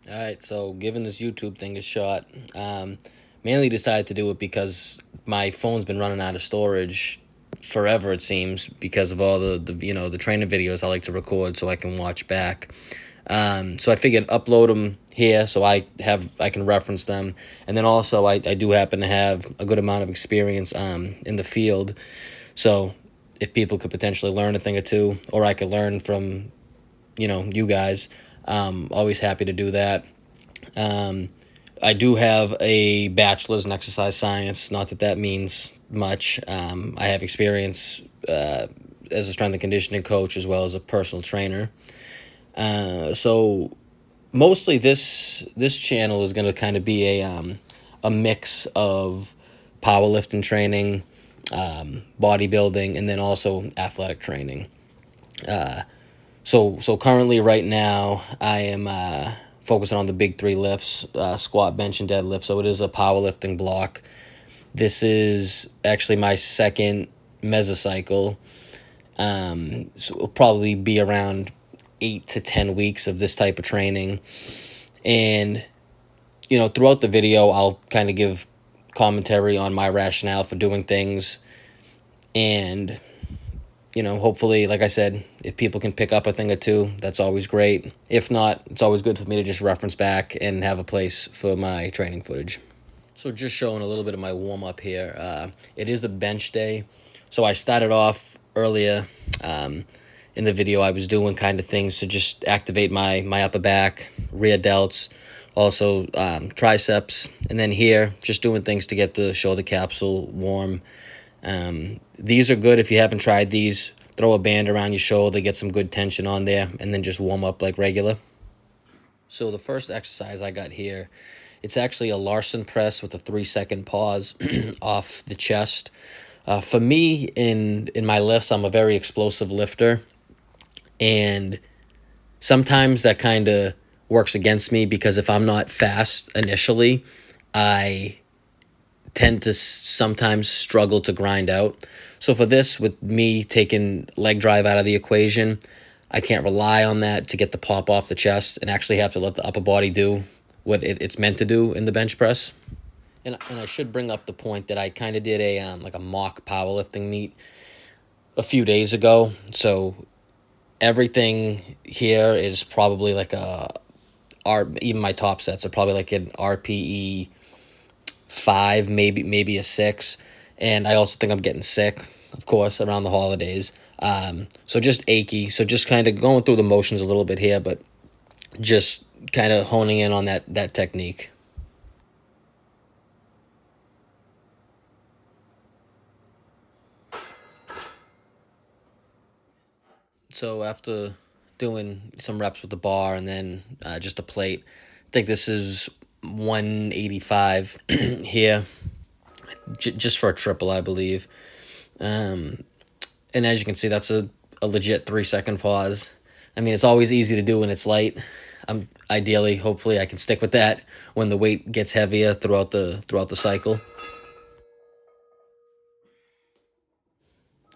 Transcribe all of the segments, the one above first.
All right, so given this YouTube thing a shot, mainly decided to do it because my phone's been running out of storage forever, it seems, because of all the training videos I like to record so I can watch back. So I figured upload them here so I can reference them, and then also I do happen to have a good amount of experience in the field, so if people could potentially learn a thing or two, or I could learn from you guys, always happy to do that. Um, I do have a bachelor's in exercise science. Not that that means much. I have experience as a strength and conditioning coach as well as a personal trainer. So mostly this channel is going to kind of be a mix of powerlifting training, bodybuilding, and then also athletic training. So currently right now I am focusing on the big three lifts: squat, bench, and deadlift. So it is a powerlifting block. This is actually my second mesocycle. So it'll probably be around 8 to 10 weeks of this type of training. And throughout the video I'll kind of give commentary on my rationale for doing things, and hopefully, like I said, if people can pick up a thing or two, that's always great. If not, it's always good for me to just reference back and have a place for my training footage. So just showing a little bit of my warm-up here. It is a bench day, so I started off earlier in the video. I was doing kind of things to just activate my upper back, rear delts, also triceps, and then here, just doing things to get the shoulder capsule warm. These are good if you haven't tried these. Throw a band around your shoulder, get some good tension on there, and then just warm up like regular. So the first exercise I got here, it's actually a Larson press with a 3-second pause off the chest. For me, in my lifts, I'm a very explosive lifter, and sometimes that kind of works against me because if I'm not fast initially, I tend to sometimes struggle to grind out. So for this, with me taking leg drive out of the equation, I can't rely on that to get the pop off the chest and actually have to let the upper body do what it's meant to do in the bench press. And I should bring up the point that I kind of did a mock powerlifting meet a few days ago. So everything here is probably like even my top sets are probably like an RPE 5, maybe a 6, and I also think I'm getting sick, of course, around the holidays. So just achy. So just kind of going through the motions a little bit here, but just kind of honing in on that technique. So after doing some reps with the bar and then just a plate, I think this is 185 here, just for a triple, I believe. And as you can see, that's a legit 3-second pause. I mean, it's always easy to do when it's light. Ideally, hopefully, I can stick with that when the weight gets heavier throughout the cycle.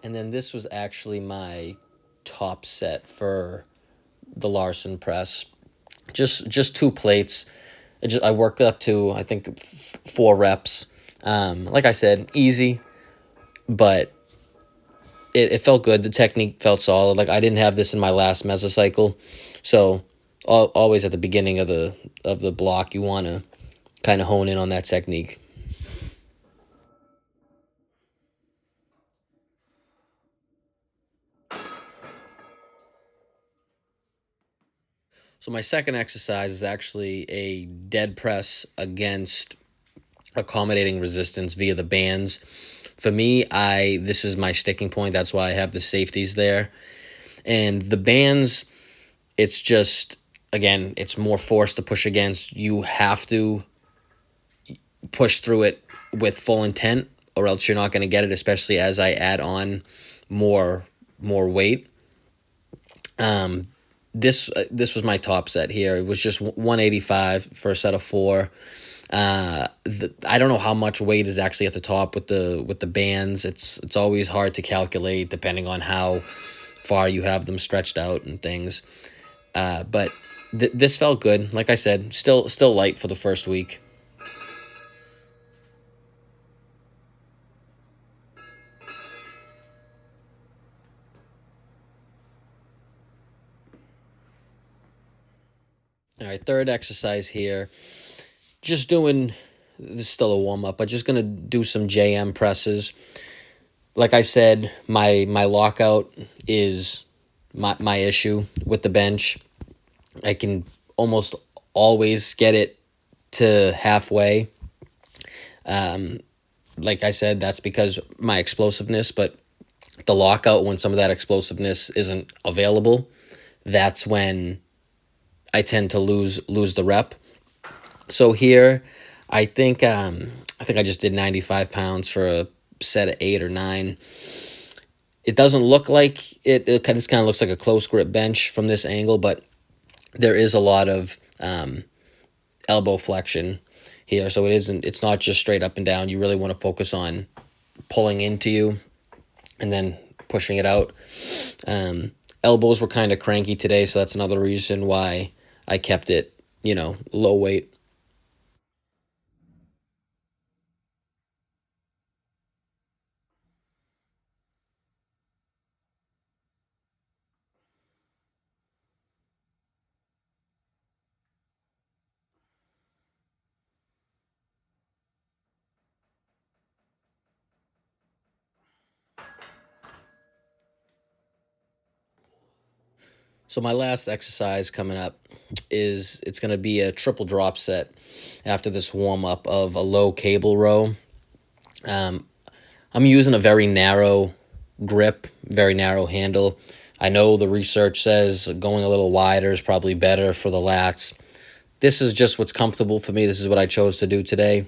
And then this was actually my top set for the Larson press. Just 2 plates. I worked up to, I think, 4 reps. Like I said, easy, but it felt good. The technique felt solid. Like I didn't have this in my last mesocycle, so always at the beginning of the block, you want to kind of hone in on that technique. So my second exercise is actually a dead press against accommodating resistance via the bands. For me, this is my sticking point. That's why I have the safeties there. And the bands, it's just, again, it's more force to push against. You have to push through it with full intent, or else you're not going to get it, especially as I add on more weight. This was my top set here. It was just 185 for a set of 4. I don't know how much weight is actually at the top with the bands. It's always hard to calculate depending on how far you have them stretched out and things. But This felt good. Like I said, still light for the first week. All right, third exercise here. Just doing, this is still a warm up, but just gonna do some JM presses. Like I said, my lockout is my issue with the bench. I can almost always get it to halfway. Like I said, that's because my explosiveness, but the lockout, when some of that explosiveness isn't available, that's when I tend to lose the rep. So here, I think I just did 95 pounds for a set of 8 or 9. It doesn't look like this kind of looks like a close grip bench from this angle, but there is a lot of elbow flexion here, so it's not just straight up and down. You really want to focus on pulling into you and then pushing it out. Elbows were kind of cranky today, so that's another reason why I kept it, low weight. So my last exercise coming up is it's going to be a triple drop set after this warm up of a low cable row. Um, I'm using a very narrow grip, very narrow handle. I know the research says going a little wider is probably better for the lats. This is just what's comfortable for me. This is what I chose to do today.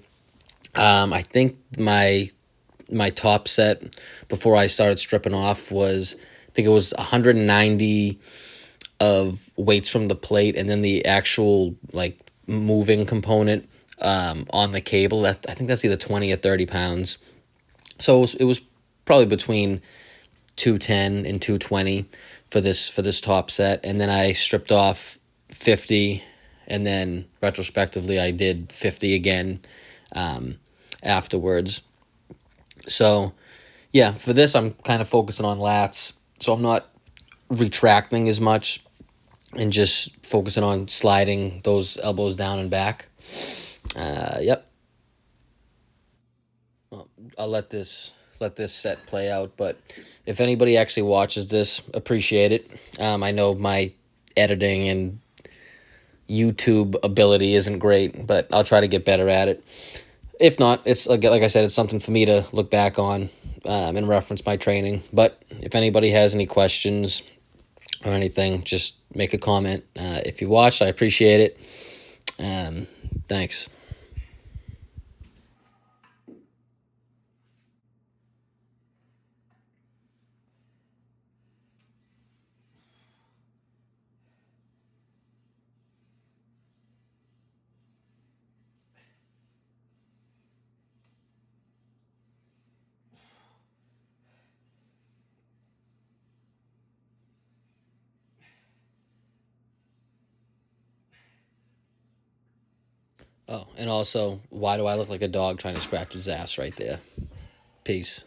I think my top set before I started stripping off was, I think it was 190 of weights from the plate, and then the actual like moving component on the cable. That, I think that's either 20 or 30 pounds. So it was probably between 210 and 220 for this top set, and then I stripped off 50, and then retrospectively I did 50 again afterwards. So yeah, for this I'm kind of focusing on lats, so I'm not retracting as much and just focusing on sliding those elbows down and back. Yep. Well, I'll let this set play out, but if anybody actually watches this, appreciate it. I know my editing and YouTube ability isn't great, but I'll try to get better at it. If not, it's like I said, it's something for me to look back on and reference my training. But if anybody has any questions or anything, just make a comment. If you watched, I appreciate it. Thanks. Oh, and also, why do I look like a dog trying to scratch his ass right there? Peace.